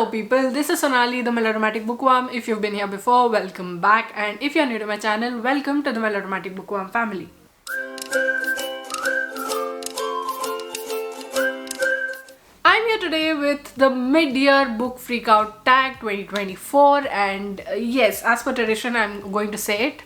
Hello people, this is Sonali, the Melodramatic Bookworm. If you've been here before, welcome back, and if you're new to my channel, welcome to the Melodramatic Bookworm family. I'm here today with the mid-year book Freakout tag 2024, and yes, as per tradition, I'm going to say it.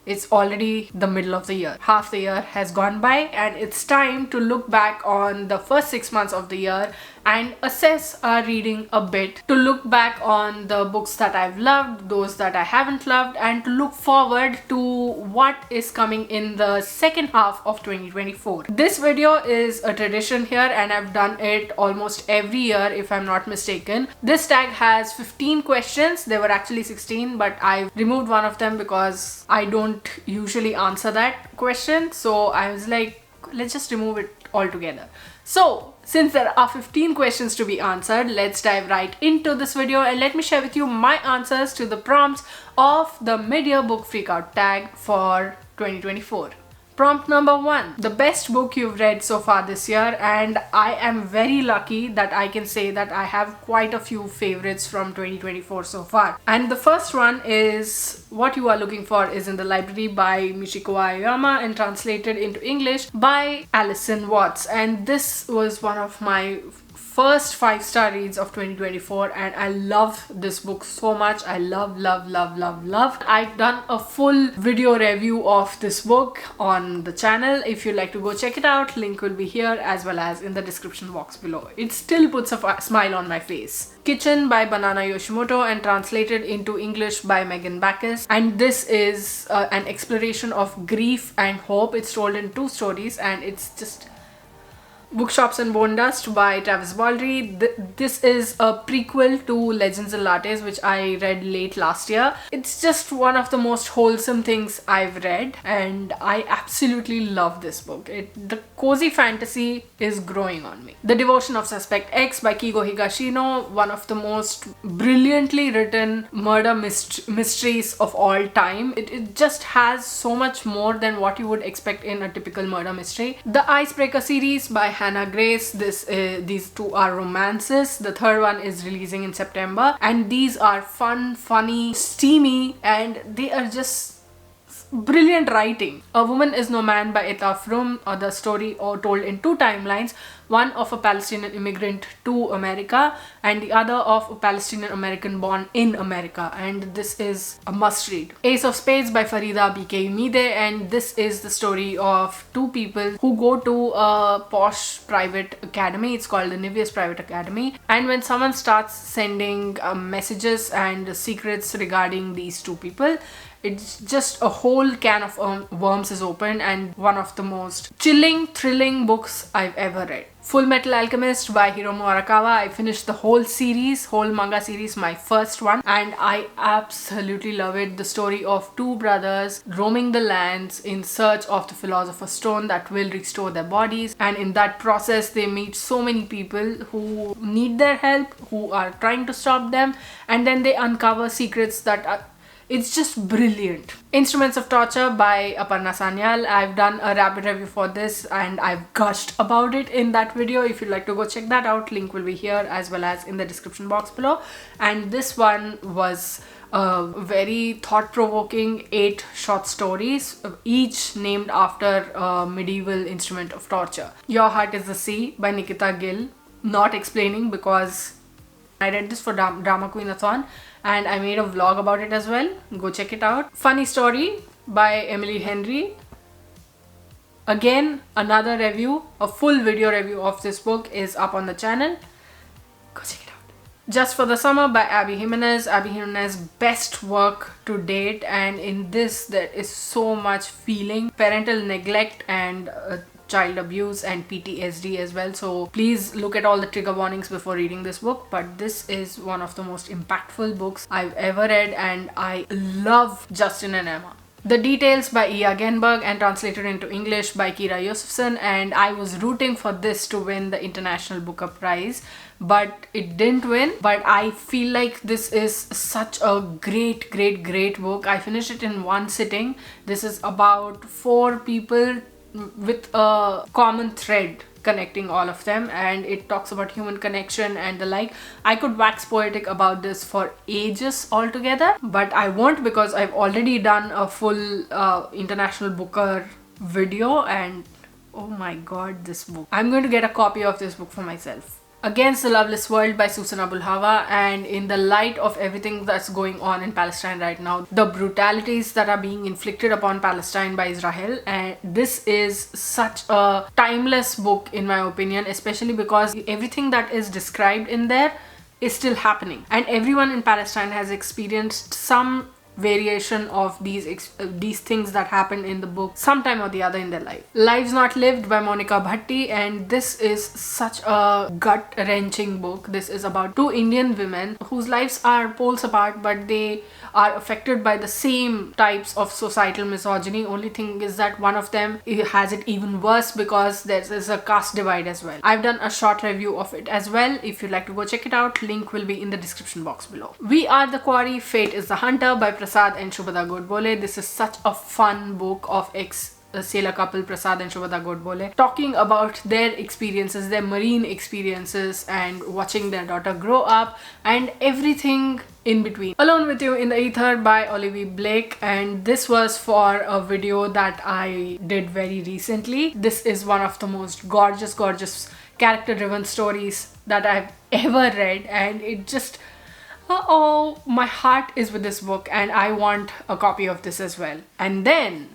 It's already the middle of the year. Half the year has gone by and it's time to look back on the first 6 months of the year and assess our reading a bit, to look back on the books that I've loved, those that I haven't loved, and to look forward to what is coming in the second half of 2024. This video is a tradition here and I've done it almost every year if I'm not mistaken. This tag has 15 questions. There were actually 16, but I removed one of them because I don't usually answer that question. So I was like, let's just remove it altogether. So since there are 15 questions to be answered, let's dive right into this video and let me share with you my answers to the prompts of the mid-year book Freakout tag for 2024. Prompt number 1, the best book you've read so far this year, and I am very lucky that I can say that I have quite a few favorites from 2024 so far. And the first one is What You Are Looking For Is in the Library by Michiko Aoyama and translated into English by Alison Watts. And this was one of my first 5-star reads of 2024 and I love this book so much. I love. I've done a full video review of this book on the channel. If you'd like to go check it out, link will be here as well as in the description box below. It still puts a smile on my face. Kitchen by Banana Yoshimoto and translated into English by Megan Backus. And this is an exploration of grief and hope. It's told in 2 stories and it's just Bookshops and Bone Dust by Travis Baldry. This is a prequel to Legends and Lattes, which I read late last year. It's just one of the most wholesome things I've read and I absolutely love this book. The cozy fantasy is growing on me. The Devotion of Suspect X by Kigo Higashino, one of the most brilliantly written murder mysteries of all time. It just has so much more than what you would expect in a typical murder mystery. The Icebreaker series by Hannah Grace. These 2 are romances. The 3rd one is releasing in September and these are fun, funny, steamy, and they are just brilliant writing. A Woman Is No Man by Etaf Rum, or the story told in 2 timelines, one of a Palestinian immigrant to America and the other of a Palestinian American born in America, and this is a must read. Ace of Spades by Farida BK Umide, and this is the story of 2 people who go to a posh private academy. It's called the Niveus Private Academy, and when someone starts sending messages and secrets regarding these 2 people, it's just a whole can of worms is opened, and one of the most chilling, thrilling books I've ever read. Full Metal Alchemist by Hiromu Arakawa. I finished the whole manga series, my first one, and I absolutely love it. The story of 2 brothers roaming the lands in search of the Philosopher's Stone that will restore their bodies, and in that process they meet so many people who need their help, who are trying to stop them, and then they uncover secrets that are... It's just brilliant. Instruments of Torture by Aparna Sanyal. I've done a rapid review for this and I've gushed about it in that video. If you'd like to go check that out, link will be here as well as in the description box below. And this one was a very thought-provoking 8 short stories, each named after a medieval instrument of torture. Your Heart is the Sea by Nikita Gill. Not explaining because I read this for Drama Queen-a-thon and I made a vlog about it as well. Go check it out. Funny Story by Emily Henry. Again, another review, a full video review of this book is up on the channel. Go check it out. Just for the Summer by Abby Jimenez. Abby Jimenez's best work to date, and in this there is so much feeling, parental neglect and child abuse and PTSD as well, so please look at all the trigger warnings before reading this book. But this is one of the most impactful books I've ever read and I love Justin and Emma. The Details by Iya Genberg and translated into English by Kira Yosefson, and I was rooting for this to win the International Booker Prize, but it didn't win. But I feel like this is such a great book. I finished it in one sitting. This is about 4 people with a common thread connecting all of them, and it talks about human connection and the like. I could wax poetic about this for ages altogether, but I won't because I've already done a full International Booker video, and oh my god, this book. I'm going to get a copy of this book for myself. Against the Loveless World by Susan Abul Hawa, and in the light of everything that's going on in Palestine right now, the brutalities that are being inflicted upon Palestine by Israel, and this is such a timeless book in my opinion, especially because everything that is described in there is still happening, and everyone in Palestine has experienced some variation of these things that happen in the book sometime or the other in their life. Lives Not Lived by Monica Bhatti, and this is such a gut-wrenching book. This is about two Indian women whose lives are poles apart, but they are affected by the same types of societal misogyny. Only thing is that one of them has it even worse because there is a caste divide as well. I've done a short review of it as well. If you'd like to go check it out, link will be in the description box below. We Are the Quarry, Fate is the Hunter by Prasad and Shubhada Godbole. This is such a fun book of sailor couple Prasad and Shubhada Godbole talking about their experiences, their marine experiences, and watching their daughter grow up and everything in between. Alone with You in the Ether by Olivia Blake, and this was for a video that I did very recently. This is one of the most gorgeous character driven stories that I've ever read, and it just my heart is with this book, and I want a copy of this as well. And then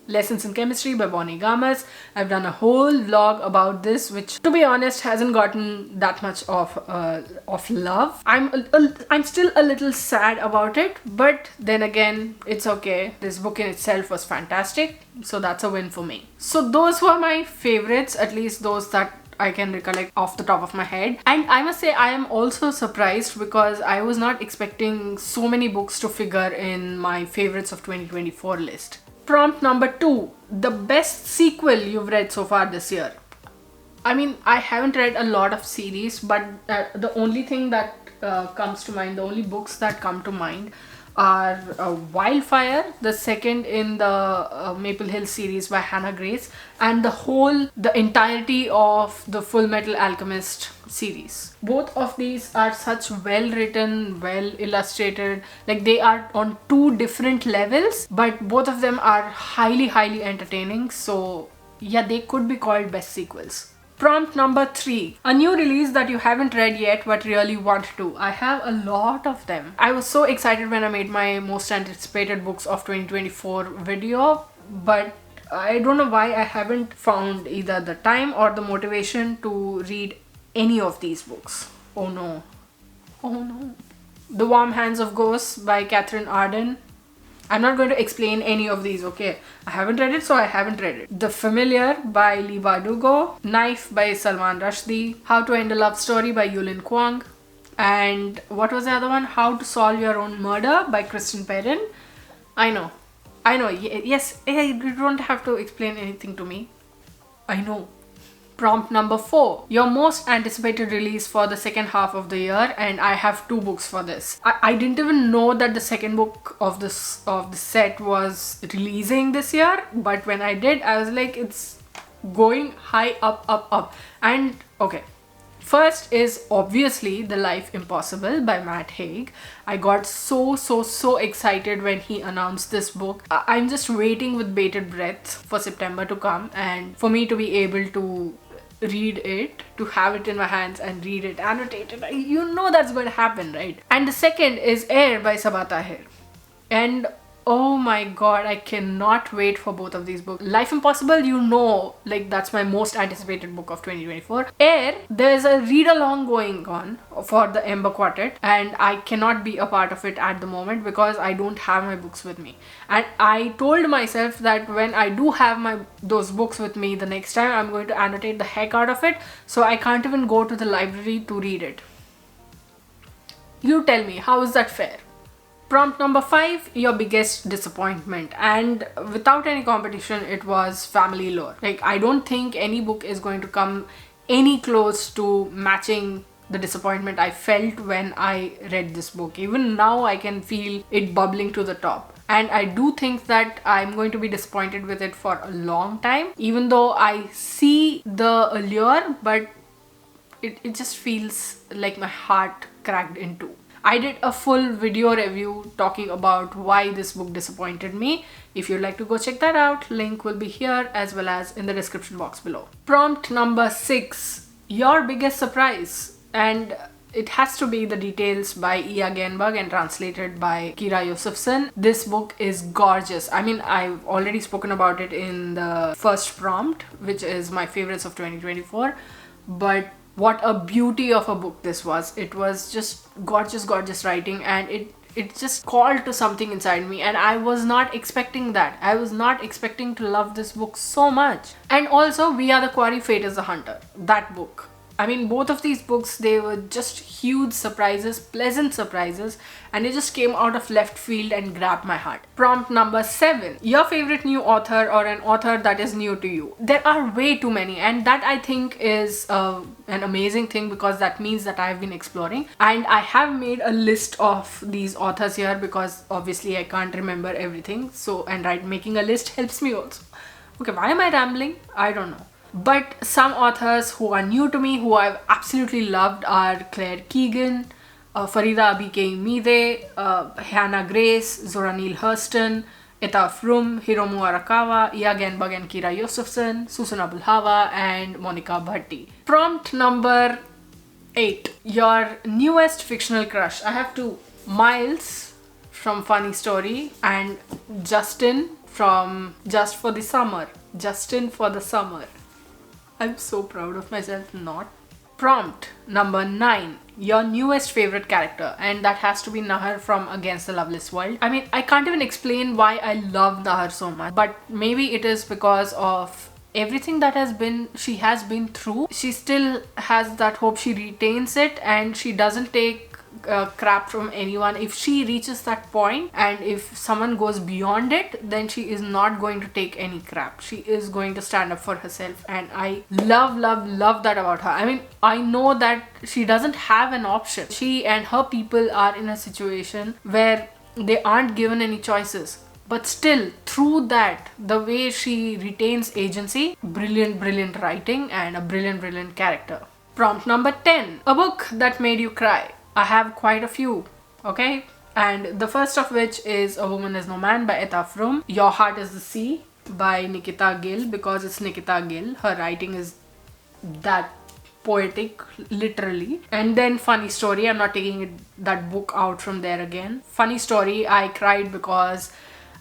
Lessons in Chemistry by Bonnie Gamas. I've done a whole vlog about this, which to be honest hasn't gotten that much of love. I'm still a little sad about it, but then again, it's okay. This book in itself was fantastic, so that's a win for me. So those were my favorites, at least those that I can recollect off the top of my head. And I must say I am also surprised because I was not expecting so many books to figure in my favorites of 2024 list. Prompt number 2, the best sequel you've read so far this year. I mean, I haven't read a lot of series, but the only thing that comes to mind, the only books that come to mind are Wildfire, the second in the Maple Hill series by Hannah Grace, and the entirety of the Full Metal Alchemist series. Both of these are such well written, well illustrated, like they are on two different levels, but both of them are highly entertaining. So yeah, they could be called best sequels. Prompt number 3, a new release that you haven't read yet but really want to. I have a lot of them. I was so excited when I made my most anticipated books of 2024 video, but I don't know why I haven't found either the time or the motivation to read any of these books. Oh no. The Warm Hands of Ghosts by Catherine Arden. I'm not going to explain any of these, okay? I haven't read it, so I haven't read it. The Familiar by Lee Bardugo. Knife by Salman Rushdie. How to End a Love Story by Yulin Kwang. And what was the other one? How to Solve Your Own Murder by Kristen Perrin. I know. Yes, you don't have to explain anything to me. I know. Prompt number 4, your most anticipated release for the second half of the year, and I have 2 books for this. I didn't even know that the second book of the set was releasing this year, but when I did, I was like, it's going high up. And okay, first is obviously The Life Impossible by Matt Haig. I got so excited when he announced this book. I'm just waiting with bated breath for September to come and for me to be able to read it, to have it in my hands and read it, annotate it. You know that's going to happen, right? And the second is Air by Sabaa Tahir. And oh my god, I cannot wait for both of these books. Life Impossible, you know, like that's my most anticipated book of 2024. Air, there's a read-along going on for the Ember Quartet, and I cannot be a part of it at the moment because I don't have my books with me. And I told myself that when I do have those books with me the next time, I'm going to annotate the heck out of it, so I can't even go to the library to read it. You tell me, how is that fair? Prompt number 5, your biggest disappointment. And without any competition, it was Family Lore. Like, I don't think any book is going to come any close to matching the disappointment I felt when I read this book. Even now, I can feel it bubbling to the top. and I do think that I'm going to be disappointed with it for a long time, even though I see the allure, but it just feels like my heart cracked in two. I did a full video review talking about why this book disappointed me. If you'd like to go check that out, link will be here as well as in the description box below. Prompt number 6, your biggest surprise. And it has to be The Details by Ia Genberg and translated by Kira Josephson. This book is gorgeous. I mean, I've already spoken about it in the first prompt, which is my favorites of 2024. But what a beauty of a book this was. It was just gorgeous writing, and it just called to something inside me, and I was not expecting that. I was not expecting to love this book so much. And also We Are the Quarry, Fate is the Hunter, that book. I mean, both of these books, they were just huge surprises, pleasant surprises, and they just came out of left field and grabbed my heart. Prompt number 7, your favorite new author or an author that is new to you. There are way too many, and that I think is an amazing thing, because that means that I've been exploring. And I have made a list of these authors here, because obviously I can't remember everything. So, and making a list helps me also. Okay, why am I rambling? I don't know. But some authors who are new to me, who I've absolutely loved, are Claire Keegan, Farida Abike-Imide, Hannah Grace, Zora Neale Hurston, Etta Frum, Hiromu Arakawa, Ia Genberg and Kira Josephson, Susan Abulhava, and Monica Bhatti. Prompt number 8, your newest fictional crush. I have two: Miles from Funny Story and Justin from Just for the Summer. Justin for the Summer. I'm so proud of myself, not. Prompt number 9, your newest favorite character, and that has to be Nahar from Against the Loveless World. I mean, I can't even explain why I love Nahar so much, but maybe it is because of everything that she has been through. She still has that hope, she retains it, and she doesn't take crap from anyone. If she reaches that point and if someone goes beyond it, then she is not going to take any crap. She is going to stand up for herself, and I love that about her. I mean, I know that she doesn't have an option. She and her people are in a situation where they aren't given any choices, but still, through that, the way she retains agency, brilliant writing and a brilliant character. Prompt number 10, a book that made you cry. I have quite a few, okay? And the first of which is A Woman Is No Man by Etta Frum, Your Heart Is the Sea by Nikita Gill, because it's Nikita Gill. Her writing is that poetic, literally. And then Funny Story, I'm not taking that book out from there again. Funny Story, I cried because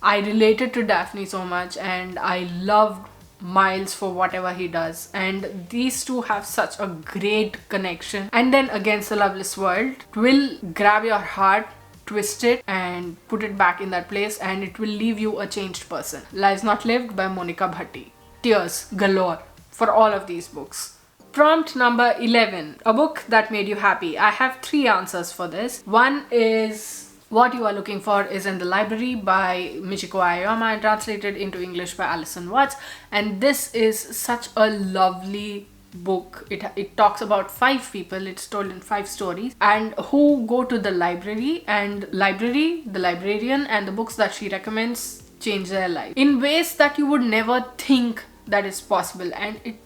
I related to Daphne so much, and I loved Miles for whatever he does, and these two have such a great connection. And then Against the Loveless World will grab your heart, twist it and put it back in that place, and it will leave you a changed person. Lives Not Lived by Monica Bhatti. Tears galore for all of these books. Prompt number 11, a book that made you happy. I have 3 answers for this. One is What You Are Looking For Is in the Library by Michiko Aoyama and translated into English by Alison Watts. And this is such a lovely book. It talks about 5 people, it's told in 5 stories, and who go to the library, and the librarian, and the books that she recommends change their life in ways that you would never think that is possible. And it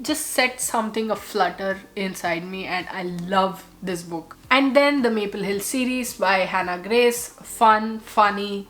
just set something aflutter inside me, and I love this book. And then the Maple Hill series by Hannah Grace. Fun, funny,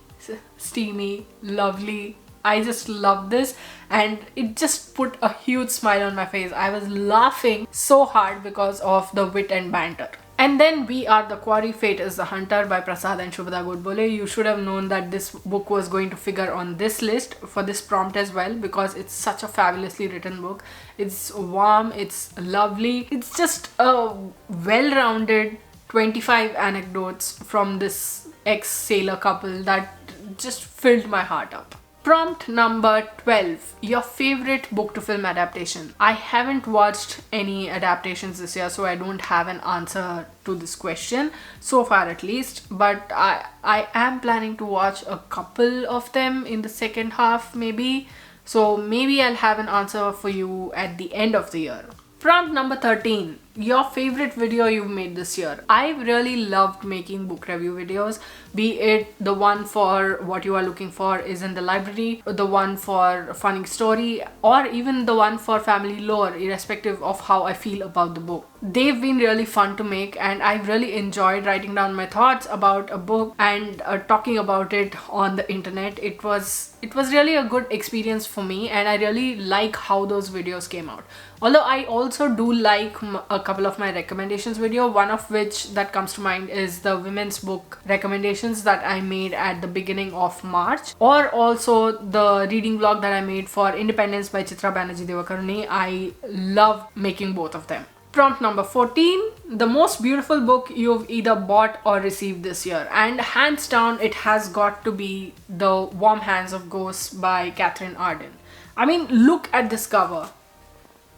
steamy, lovely. I just love this, and it just put a huge smile on my face. I was laughing so hard because of the wit and banter. And then We Are the Quarry, Fate is the Hunter by Prasad and Shubhada Godbole. You should have known that this book was going to figure on this list for this prompt as well, because it's such a fabulously written book. It's warm, it's lovely. It's just a well-rounded 25 anecdotes from this ex-sailor couple that just filled my heart up. Prompt number 12, your favorite book to film adaptation. I haven't watched any adaptations this year, so I don't have an answer to this question so far, at least, but I am planning to watch a couple of them in the second half maybe, so maybe I'll have an answer for you at the end of the year. Prompt number 13, your favorite video you've made this year. I really loved making book review videos, be it the one for What You Are Looking For Is in the Library, or the one for Funny Story, or even the one for Family Lore, irrespective of how I feel about the book. They've been really fun to make, and I've really enjoyed writing down my thoughts about a book and talking about it on the internet. It was really a good experience for me, and I really like how those videos came out. Although I also do like a couple of my recommendations video, one of which that comes to mind is the women's book recommendations that I made at the beginning of March, or also the reading vlog that I made for Independence by Chitra Banerjee Devakaruni. I love making both of them. Prompt number 14, the most beautiful book you've either bought or received this year. And hands down, it has got to be The Warm Hands of Ghosts by Catherine Arden. I mean, look at this cover.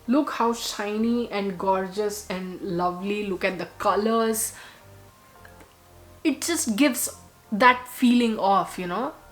Look how shiny and gorgeous and lovely. Look at the colors. It just gives that feeling of,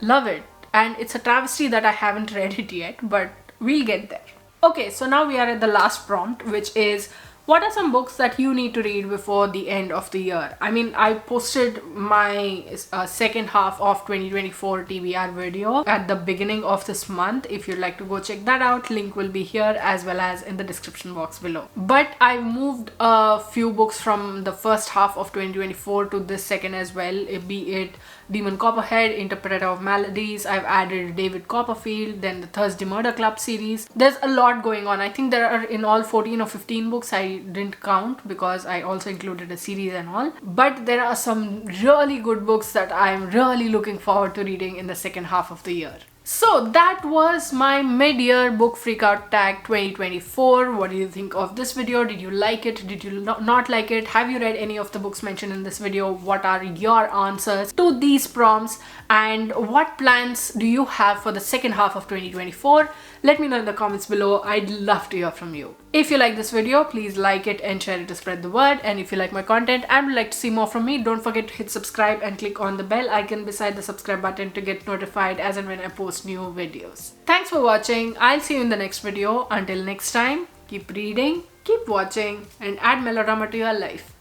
love it. And it's a travesty that I haven't read it yet, but we'll get there. Okay, so now we are at the last prompt, which is, what are some books that you need to read before the end of the year? I mean, I posted my second half of 2024 TBR video at the beginning of this month. If you'd like to go check that out, link will be here as well as in the description box below. But I moved a few books from the first half of 2024 to this second as well, be it Demon Copperhead, Interpreter of Maladies. I've added David Copperfield, then the Thursday Murder Club series. There's a lot going on. I think there are in all 14 or 15 books. I didn't count because I also included a series and all. But there are some really good books that I'm really looking forward to reading in the second half of the year. So that was my mid-year book freakout tag 2024. What do you think of this video? Did you like it? Did you not like it? Have you read any of the books mentioned in this video? What are your answers to these prompts? And what plans do you have for the second half of 2024? Let me know in the comments below. I'd love to hear from you. If you like this video, please like it and share it to spread the word. And if you like my content and would like to see more from me, don't forget to hit subscribe and click on the bell icon beside the subscribe button to get notified as and when I post new videos. Thanks for watching. I'll see you in the next video. Until next time, keep reading, keep watching, and add melodrama to your life.